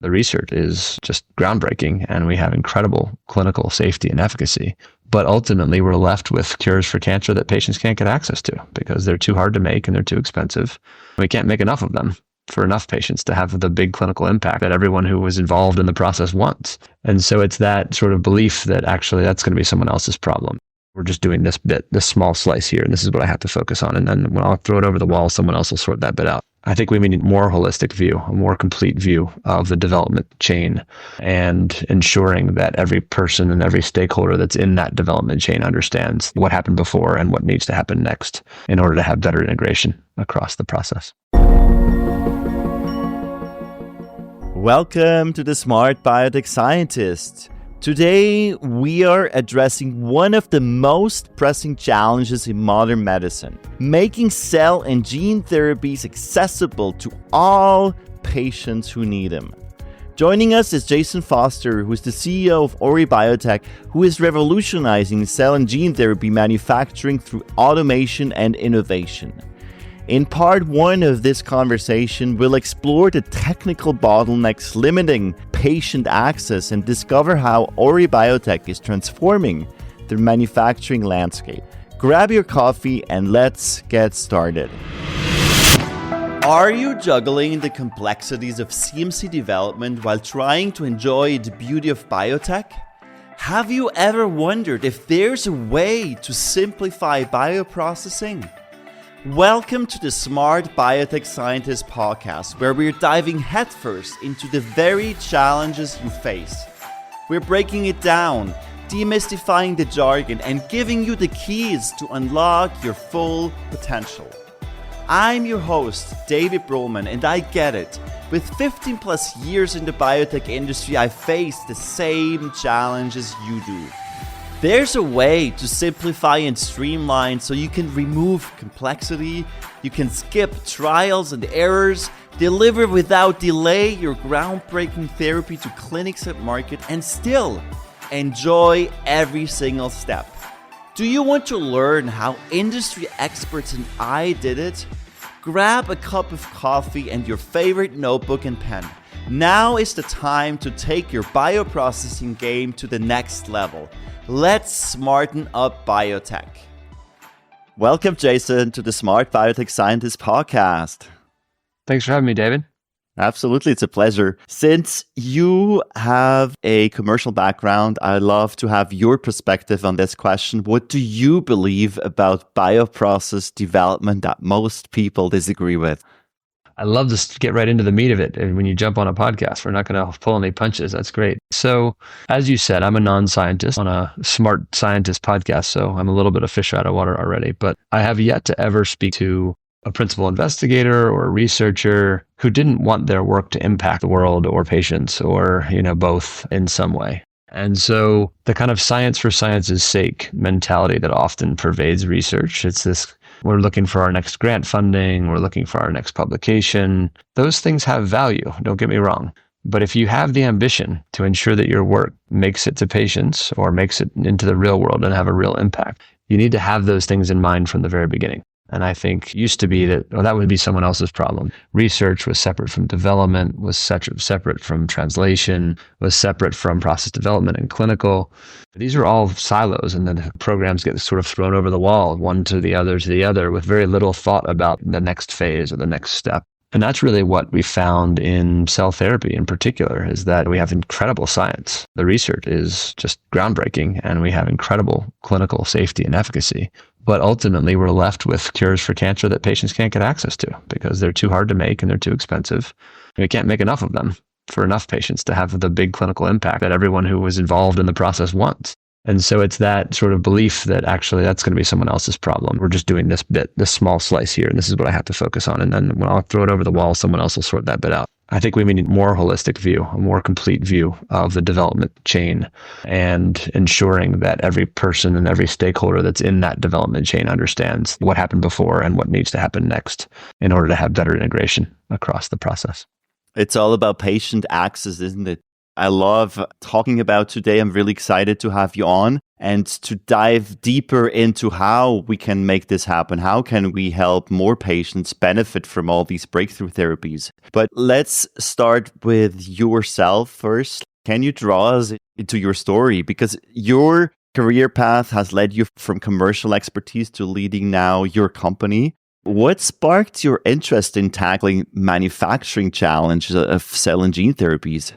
The research is just groundbreaking and we have incredible clinical safety and efficacy. But ultimately, we're left with cures for cancer that patients can't get access to because they're too hard to make and they're too expensive. We can't make enough of them for enough patients to have the big clinical impact that everyone who was involved in the process wants. And so it's that sort of belief that actually that's going to be someone else's problem. We're just doing this bit, this small slice here, and this is what I have to focus on. And then when I'll throw it over the wall, someone else will sort that bit out. I think we need a more holistic view, a more complete view of the development chain and ensuring that every person and every stakeholder that's in that development chain understands what happened before and what needs to happen next in order to have better integration across the process. Welcome to the Smart Biotech Scientist. Today, we are addressing one of the most pressing challenges in modern medicine, making cell and gene therapies accessible to all patients who need them. Joining us is Jason Foster, who is the CEO of Ori Biotech, who is revolutionizing cell and gene therapy manufacturing through automation and innovation. In part one of this conversation, we'll explore the technical bottlenecks limiting patient access and discover how Ori Biotech is transforming the manufacturing landscape. Grab your coffee and let's get started. Are you juggling the complexities of CMC development while trying to enjoy the beauty of biotech? Have you ever wondered if there's a way to simplify bioprocessing? Welcome to the Smart Biotech Scientist podcast, where we're diving headfirst into the very challenges you face. We're breaking it down, demystifying the jargon, and giving you the keys to unlock your full potential. I'm your host, David Brohlman, and I get it. With 15 plus years in the biotech industry, I face the same challenges you do. There's a way to simplify and streamline so you can remove complexity, you can skip trials and errors, deliver without delay your groundbreaking therapy to clinics at market, and still enjoy every single step. Do you want to learn how industry experts and I did it? Grab a cup of coffee and your favorite notebook and pen. Now is the time to take your bioprocessing game to the next level. Let's smarten up biotech. Welcome, Jason, to the Smart Biotech Scientist podcast. Thanks for having me, David. Absolutely, it's a pleasure. Since you have a commercial background, I'd love to have your perspective on this question. What do you believe about bioprocess development that most people disagree with? I love to get right into the meat of it. And when you jump on a podcast, we're not going to pull any punches. That's great. So as you said, I'm a non-scientist on a smart scientist podcast. So I'm a little bit of fish out of water already, but I have yet to ever speak to a principal investigator or a researcher who didn't want their work to impact the world or patients or, both in some way. And so the kind of science for science's sake mentality that often pervades research, it's this, we're looking for our next grant funding, we're looking for our next publication. Those things have value, don't get me wrong. But if you have the ambition to ensure that your work makes it to patients or makes it into the real world and have a real impact, you need to have those things in mind from the very beginning. And I think used to be that, that would be someone else's problem. Research was separate from development, was separate from translation, was separate from process development and clinical. These are all silos, and then the programs get sort of thrown over the wall, one to the other, with very little thought about the next phase or the next step. And that's really what we found in cell therapy in particular, is that we have incredible science. The research is just groundbreaking, and we have incredible clinical safety and efficacy. But ultimately, we're left with cures for cancer that patients can't get access to because they're too hard to make and they're too expensive. We can't make enough of them for enough patients to have the big clinical impact that everyone who was involved in the process wants. And so it's that sort of belief that actually that's going to be someone else's problem. We're just doing this bit, this small slice here, and this is what I have to focus on. And then when I'll throw it over the wall, someone else will sort that bit out. I think we need a more holistic view, a more complete view of the development chain and ensuring that every person and every stakeholder that's in that development chain understands what happened before and what needs to happen next in order to have better integration across the process. It's all about patient access, isn't it? I love talking about today. I'm really excited to have you on and to dive deeper into how we can make this happen. How can we help more patients benefit from all these breakthrough therapies? But let's start with yourself first. Can you draw us into your story? Because your career path has led you from commercial expertise to leading now your company. What sparked your interest in tackling manufacturing challenges of cell and gene therapies?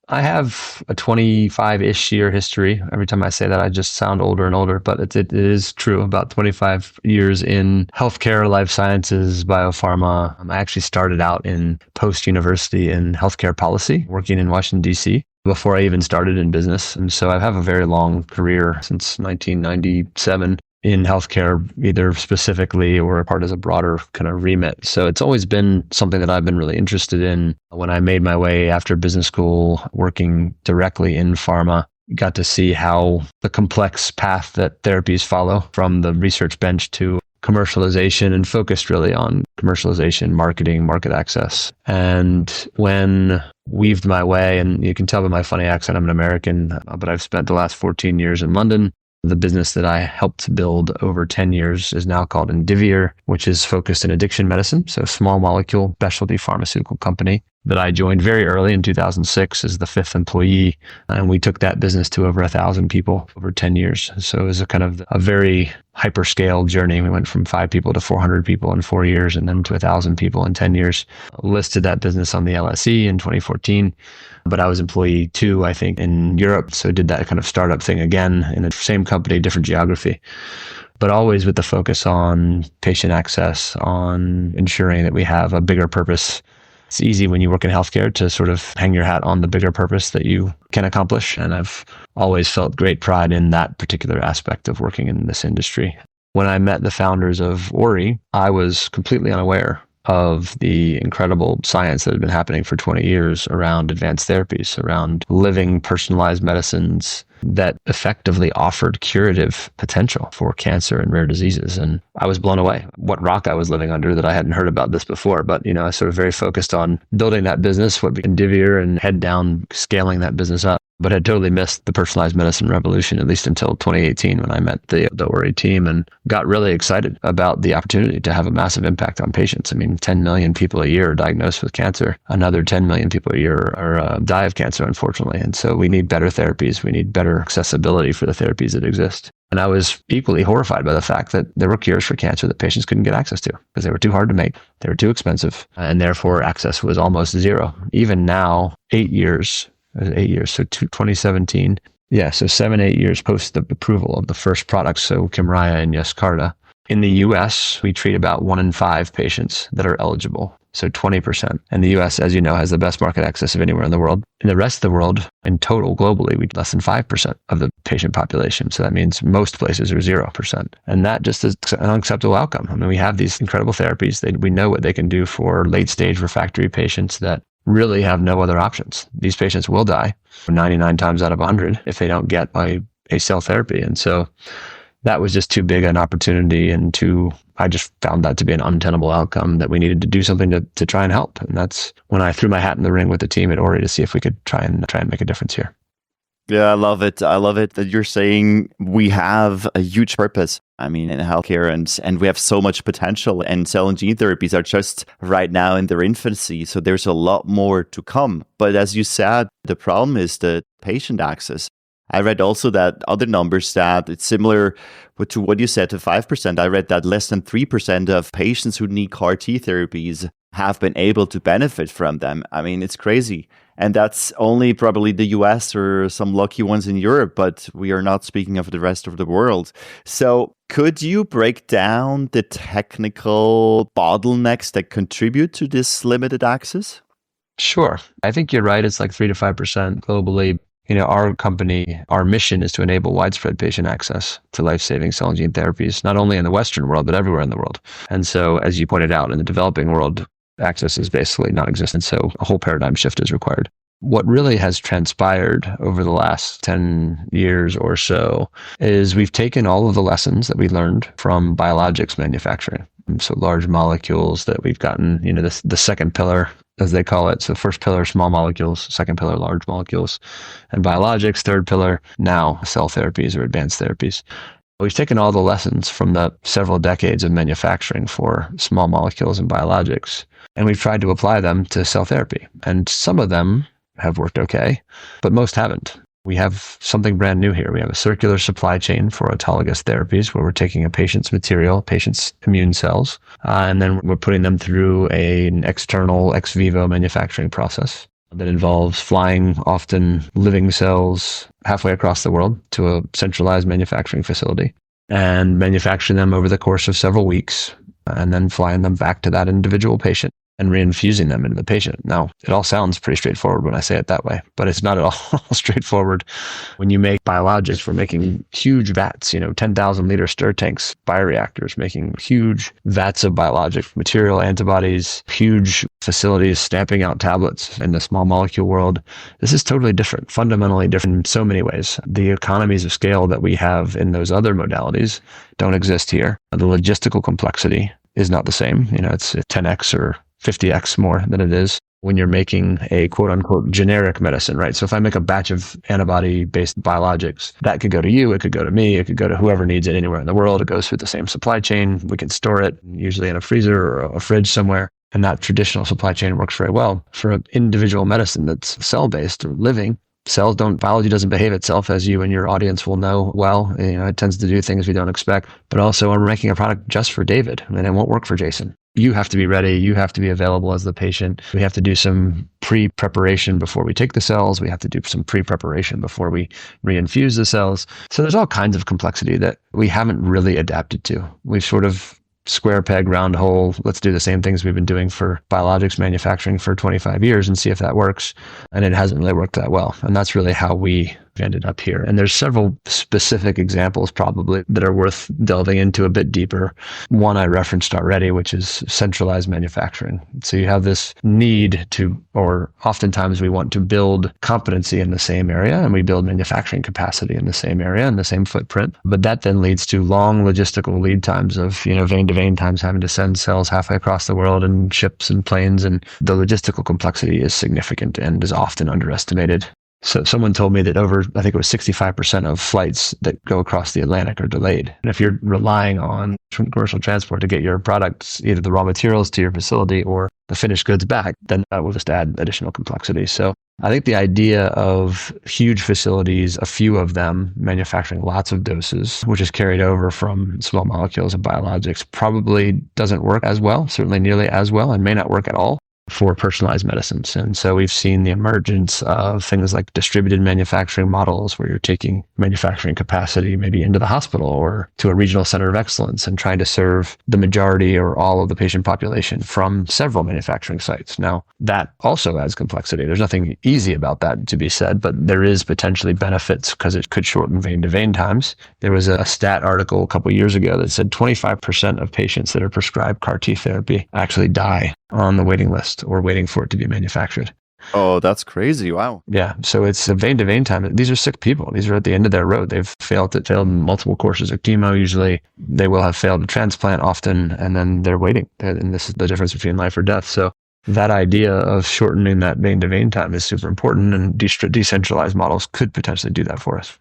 I have a 25-ish year history. Every time I say that, I just sound older and older, but it is true. About 25 years in healthcare, life sciences, biopharma. I actually started out in post-university in healthcare policy, working in Washington, D.C., before I even started in business. And so I have a very long career since 1997 in healthcare, either specifically or a part as a broader kind of remit. So it's always been something that I've been really interested in. When I made my way after business school, working directly in pharma, got to see how the complex path that therapies follow from the research bench to commercialization, and focused really on commercialization, marketing, market access. And when weaved my way, and you can tell by my funny accent, I'm an American, but I've spent the last 14 years in London. The business that I helped build over 10 years is now called Indivior, which is focused in addiction medicine. So small molecule specialty pharmaceutical company that I joined very early in 2006 as the fifth employee. And we took that business to over 1,000 people over 10 years. So it was a kind of a very hyperscale journey. We went from 5 people to 400 people in 4 years, and then to 1,000 people in 10 years. Listed that business on the LSE in 2014. But I was employee 2, I think, in Europe. So did that kind of startup thing again in the same company, different geography, but always with the focus on patient access, on ensuring that we have a bigger purpose. It's easy when you work in healthcare to sort of hang your hat on the bigger purpose that you can accomplish. And I've always felt great pride in that particular aspect of working in this industry. When I met the founders of Ori, I was completely unaware of the incredible science that had been happening for 20 years around advanced therapies, around living personalized medicines that effectively offered curative potential for cancer and rare diseases. And I was blown away what rock I was living under that I hadn't heard about this before. But, I was sort of very focused on building that business, what became Indivior, and head down scaling that business up. But had totally missed the personalized medicine revolution, at least until 2018 when I met the Ori team and got really excited about the opportunity to have a massive impact on patients. 10 million people a year are diagnosed with cancer. Another 10 million people a year are die of cancer, unfortunately. And so we need better therapies. We need better accessibility for the therapies that exist. And I was equally horrified by the fact that there were cures for cancer that patients couldn't get access to because they were too hard to make, they were too expensive, and therefore access was almost zero. Even now, 8 years, so 2017. Yeah, so 7-8 years post the approval of the first products, so Kymriah and Yescarta. In the US, we treat about 1 in 5 patients that are eligible, so 20%. And the US, as you know, has the best market access of anywhere in the world. In the rest of the world, in total, globally, we less than 5% of the patient population. So that means most places are 0%. And that just is an unacceptable outcome. We have these incredible therapies. We know what they can do for late-stage refractory patients that really have no other options. These patients will die 99 times out of 100 if they don't get a cell therapy. And so that was just too big an opportunity, and I just found that to be an untenable outcome that we needed to do something to try and help. And that's when I threw my hat in the ring with the team at Ori to see if we could try and make a difference here. Yeah, I love it. I love it that you're saying we have a huge purpose. In healthcare, and we have so much potential, and cell and gene therapies are just right now in their infancy. So there's a lot more to come. But as you said, the problem is the patient access. I read also that other numbers that it's similar to what you said to 5%. I read that less than 3% of patients who need CAR T therapies have been able to benefit from them. It's crazy. And that's only probably the US or some lucky ones in Europe, but we are not speaking of the rest of the world. So could you break down the technical bottlenecks that contribute to this limited access? Sure. I think you're right. It's like 3 to 5% globally. Our company, our mission is to enable widespread patient access to life-saving cell and gene therapies, not only in the Western world, but everywhere in the world. And so, as you pointed out, in the developing world, access is basically non-existent. So a whole paradigm shift is required. What really has transpired over the last 10 years or so is we've taken all of the lessons that we learned from biologics manufacturing. So large molecules that we've gotten, the second pillar as they call it. So first pillar, small molecules, second pillar, large molecules, and biologics, third pillar, now cell therapies or advanced therapies. We've taken all the lessons from the several decades of manufacturing for small molecules and biologics, and we've tried to apply them to cell therapy. And some of them have worked okay, but most haven't. We have something brand new here. We have a circular supply chain for autologous therapies where we're taking a patient's material, patient's immune cells, and then we're putting them through an external ex vivo manufacturing process that involves flying often living cells halfway across the world to a centralized manufacturing facility and manufacturing them over the course of several weeks and then flying them back to that individual patient and reinfusing them into the patient. Now, it all sounds pretty straightforward when I say it that way, but it's not at all straightforward. When you make biologics, we're making huge vats, 10,000 liter stir tanks, bioreactors, making huge vats of biologic material, antibodies, huge facilities stamping out tablets in the small molecule world. This is totally different, fundamentally different in so many ways. The economies of scale that we have in those other modalities don't exist here. The logistical complexity is not the same. It's 10x or 50x more than it is when you're making a quote unquote generic medicine, right? So if I make a batch of antibody based biologics, that could go to you, it could go to me, it could go to whoever needs it anywhere in the world. It goes through the same supply chain. We can store it usually in a freezer or a fridge somewhere. And that traditional supply chain works very well. For an individual medicine that's cell based or living, biology doesn't behave itself, as you and your audience will know well. It tends to do things we don't expect. But also, we're making a product just for David, and it won't work for Jason. You have to be ready. You have to be available as the patient. We have to do some pre-preparation before we take the cells. We have to do some pre-preparation before we reinfuse the cells. So there's all kinds of complexity that we haven't really adapted to. We've sort of square peg, round hole. Let's do the same things we've been doing for biologics manufacturing for 25 years and see if that works. And it hasn't really worked that well. And that's really how we ended up here. And there's several specific examples probably that are worth delving into a bit deeper. One I referenced already, which is centralized manufacturing. So you have this need to, or oftentimes we want to build competency in the same area, and we build manufacturing capacity in the same area and the same footprint. But that then leads to long logistical lead times of, vein to vein times, having to send cells halfway across the world in ships and planes. And the logistical complexity is significant and is often underestimated. So someone told me that I think it was 65% of flights that go across the Atlantic are delayed. And if you're relying on commercial transport to get your products, either the raw materials to your facility or the finished goods back, then that will just add additional complexity. So I think the idea of huge facilities, a few of them manufacturing lots of doses, which is carried over from small molecules and biologics, probably doesn't work as well, certainly nearly as well, and may not work at all for personalized medicines. And so we've seen the emergence of things like distributed manufacturing models where you're taking manufacturing capacity maybe into the hospital or to a regional center of excellence and trying to serve the majority or all of the patient population from several manufacturing sites. Now, that also adds complexity. There's nothing easy about that to be said, but there is potentially benefits because it could shorten vein to vein times. There was a stat article a couple of years ago that said 25% of patients that are prescribed CAR T therapy actually die on the waiting list or waiting for it to be manufactured. Oh, that's crazy. Wow. Yeah. So it's a vein to vein time. These are sick people. These are at the end of their road. They've failed multiple courses of chemo. Usually they will have failed a transplant often, and then they're waiting. And this is the difference between life or death. So that idea of shortening that vein to vein time is super important, and decentralized models could potentially do that for us.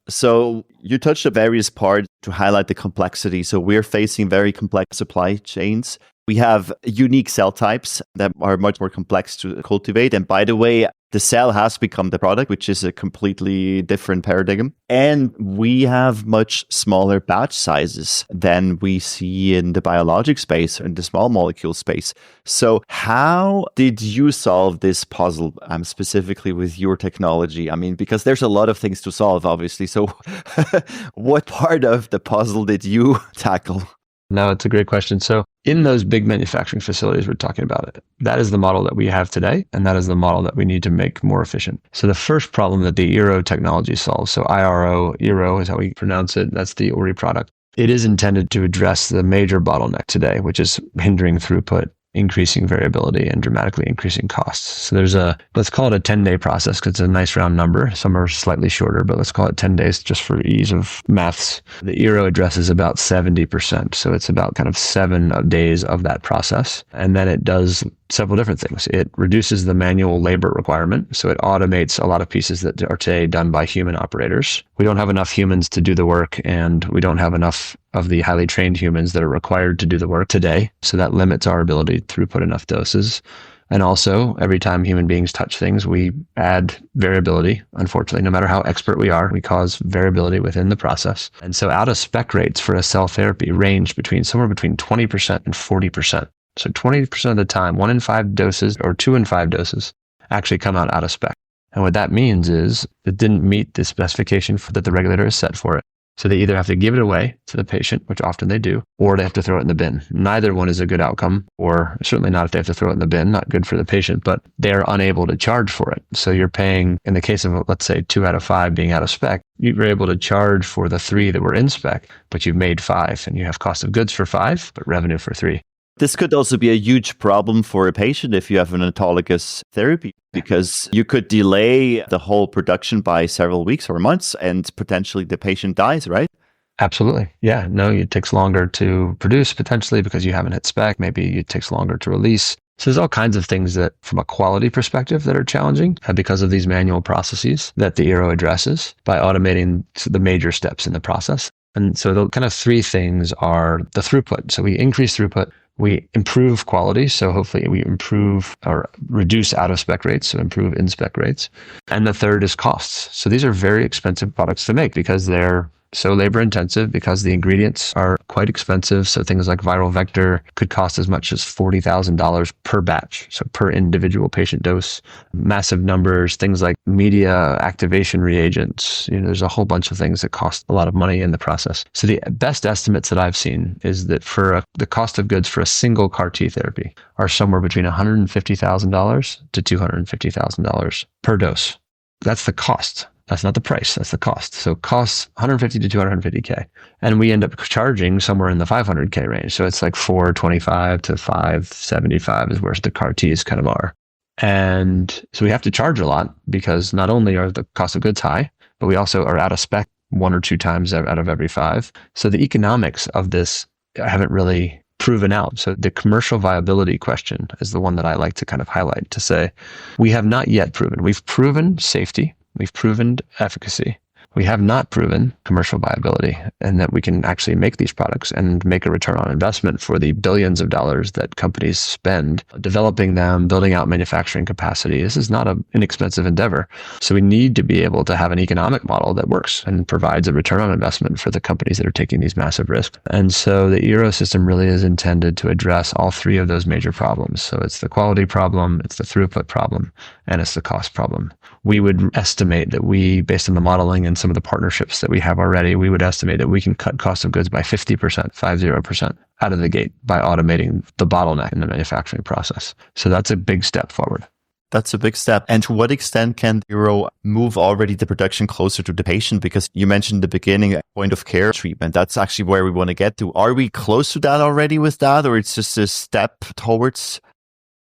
So you touched on various parts to highlight the complexity. So we're facing very complex supply chains. We have unique cell types that are much more complex to cultivate. And by the way, the cell has become the product, which is a completely different paradigm. And we have much smaller batch sizes than we see in the biologic space and the small molecule space. So how did you solve this puzzle, specifically with your technology? I mean, because there's a lot of things to solve, obviously. So what part of the puzzle did you tackle? No, it's a great question. So in those big manufacturing facilities we're talking about, that is the model that we have today, and that is the model that we need to make more efficient. So the first problem that the Eero technology solves, so Eero is how we pronounce it, that's the Ori product. It is intended to address the major bottleneck today, which is hindering throughput increasing variability and dramatically increasing costs. So there's let's call it a 10-day process because it's a nice round number. Some are slightly shorter, but let's call it 10 days just for ease of maths. The Eero addresses about 70%. So it's about kind of 7 days of that process. And then it does several different things. It reduces the manual labor requirement. So it automates a lot of pieces that are today done by human operators. We don't have enough humans to do the work, and we don't have enough of the highly trained humans that are required to do the work today. So that limits our ability to throughput enough doses. And also, every time human beings touch things, we add variability. Unfortunately, no matter how expert we are, we cause variability within the process. And so out of spec rates for a cell therapy range somewhere between 20% and 40%. So 20% of the time, 1 in 5 doses or 2 in 5 doses actually come out of spec. And what that means is it didn't meet the specification that the regulator has set for it. So they either have to give it away to the patient, which often they do, or they have to throw it in the bin. Neither one is a good outcome, or certainly not if they have to throw it in the bin, not good for the patient, but they're unable to charge for it. So you're paying, in the case of, let's say, 2 out of 5 being out of spec, you were able to charge for the 3 that were in spec, but you've made 5, and you have cost of goods for 5, but revenue for 3. This could also be a huge problem for a patient if you have an autologous therapy, because you could delay the whole production by several weeks or months and potentially the patient dies, right? Absolutely. Yeah. No, it takes longer to produce potentially because you haven't hit spec. Maybe it takes longer to release. So there's all kinds of things that from a quality perspective that are challenging because of these manual processes that the Eero addresses by automating the major steps in the process. And so the kind of 3 things are the throughput. So we increase throughput. We improve quality, so hopefully we improve or reduce out-of-spec rates, so improve in-spec rates. And the third is costs. So these are very expensive products to make because they're so labor-intensive, because the ingredients are quite expensive. So things like viral vector could cost as much as $40,000 per batch, so per individual patient dose. Massive numbers, things like media activation reagents. There's a whole bunch of things that cost a lot of money in the process. So the best estimates that I've seen is that the cost of goods for a single CAR T therapy are somewhere between $150,000 to $250,000 per dose. That's the cost. That's not the price, that's the cost. So costs $150 to $250K. And we end up charging somewhere in the $500K range. So it's like $425 to $575 is where the CAR Ts kind of are. And so we have to charge a lot because not only are the cost of goods high, but we also are out of spec 1 or 2 times out of every 5. So the economics of this haven't really proven out. So the commercial viability question is the one that I like to kind of highlight to say, we have not yet proven. We've proven safety. We've proven efficacy. We have not proven commercial viability and that we can actually make these products and make a return on investment for the billions of dollars that companies spend developing them, building out manufacturing capacity. This is not an inexpensive endeavor. So we need to be able to have an economic model that works and provides a return on investment for the companies that are taking these massive risks. And so the Eero system really is intended to address all 3 of those major problems. So it's the quality problem, it's the throughput problem, and it's the cost problem. We would estimate that based on the modeling and some of the partnerships that we have already, we would estimate that we can cut cost of goods by 50%, 50% out of the gate by automating the bottleneck in the manufacturing process. So that's a big step forward. That's a big step. And to what extent can Eero move already the production closer to the patient? Because you mentioned in the beginning, point of care treatment. That's actually where we want to get to. Are we close to that already with that, or it's just a step towards?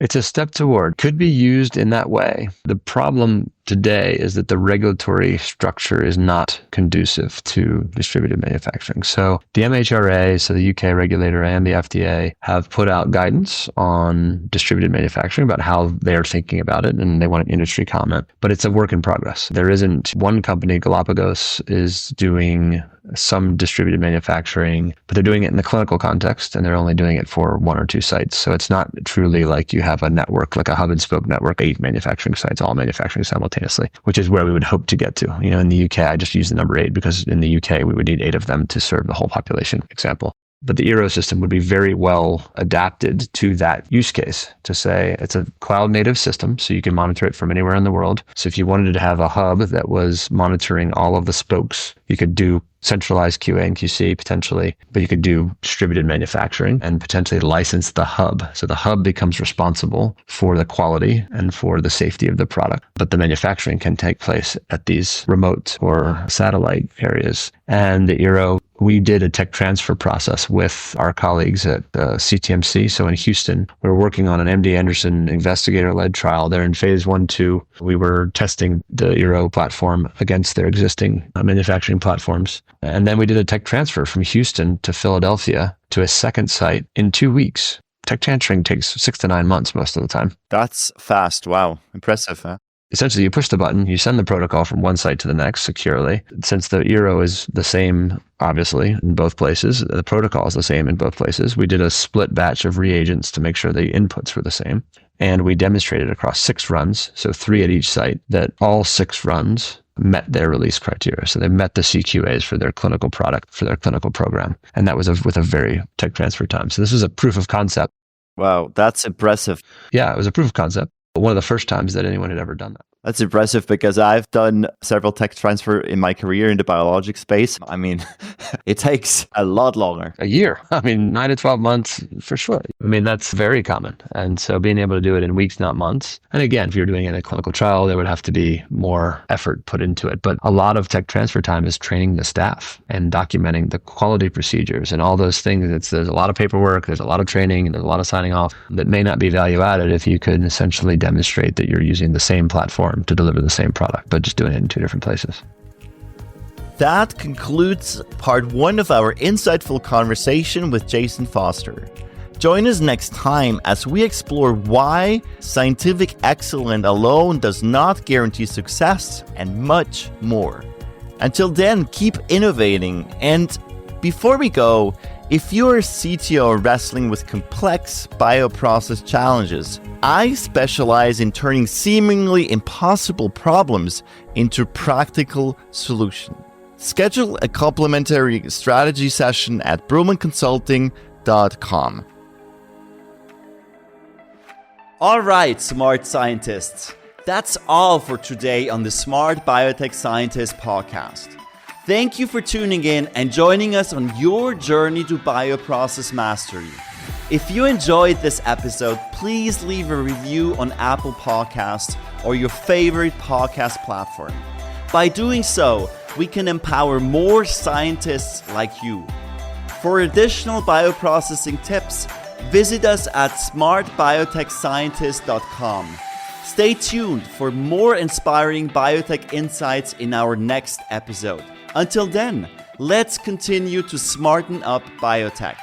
It's a step toward. Could be used in that way. The problem today is that the regulatory structure is not conducive to distributed manufacturing. So the MHRA, so the UK regulator and the FDA have put out guidance on distributed manufacturing about how they're thinking about it, and they want an industry comment. But it's a work in progress. There isn't one company, Galapagos, is doing some distributed manufacturing, but they're doing it in the clinical context, and they're only doing it for 1 or 2 sites. So it's not truly like you have a network, like a hub and spoke network, 8 manufacturing sites, all manufacturing simultaneously, which is where we would hope to get to. In the UK, I just use the number 8 because in the UK, we would need 8 of them to serve the whole population example. But the Eero system would be very well adapted to that use case to say it's a cloud native system, so you can monitor it from anywhere in the world. So if you wanted to have a hub that was monitoring all of the spokes, you could do centralized QA and QC potentially, but you could do distributed manufacturing and potentially license the hub. So the hub becomes responsible for the quality and for the safety of the product, but the manufacturing can take place at these remote or satellite areas And the Eero, we did a tech transfer process with our colleagues at CTMC. So in Houston, we were working on an MD Anderson investigator-led trial. They're in phase 1-2. We were testing the Eero platform against their existing manufacturing platforms. And then we did a tech transfer from Houston to Philadelphia to a second site in 2 weeks. Tech transferring takes 6 to 9 months most of the time. That's fast. Wow. Impressive, huh? Essentially, you push the button, you send the protocol from one site to the next securely. Since the Eero is the same, obviously, in both places, the protocol is the same in both places. We did a split batch of reagents to make sure the inputs were the same. And we demonstrated across 6 runs, so 3 at each site, that all 6 runs met their release criteria. So they met the CQAs for their clinical product, for their clinical program. And that was with a very tech transfer time. So this was a proof of concept. Wow, that's impressive. Yeah, it was a proof of concept. One of the first times that anyone had ever done that. That's impressive because I've done several tech transfer in my career in the biologic space. I mean, it takes a lot longer. A year. I mean, 9 to 12 months for sure. I mean, that's very common. And so being able to do it in weeks, not months. And again, if you're doing it in a clinical trial, there would have to be more effort put into it. But a lot of tech transfer time is training the staff and documenting the quality procedures and all those things. There's a lot of paperwork, there's a lot of training, and there's a lot of signing off that may not be value added if you could essentially demonstrate that you're using the same platform to deliver the same product, but just doing it in 2 different places. That concludes part 1 of our insightful conversation with Jason Foster. Join us next time as we explore why scientific excellence alone does not guarantee success and much more. Until then, keep innovating. And before we go, if you're a CTO wrestling with complex bioprocess challenges, I specialize in turning seemingly impossible problems into practical solutions. Schedule a complimentary strategy session at bromanconsulting.com. All right, smart scientists. That's all for today on the Smart Biotech Scientist podcast. Thank you for tuning in and joining us on your journey to bioprocess mastery. If you enjoyed this episode, please leave a review on Apple Podcasts or your favorite podcast platform. By doing so, we can empower more scientists like you. For additional bioprocessing tips, visit us at smartbiotechscientist.com. Stay tuned for more inspiring biotech insights in our next episode. Until then, let's continue to smarten up biotech.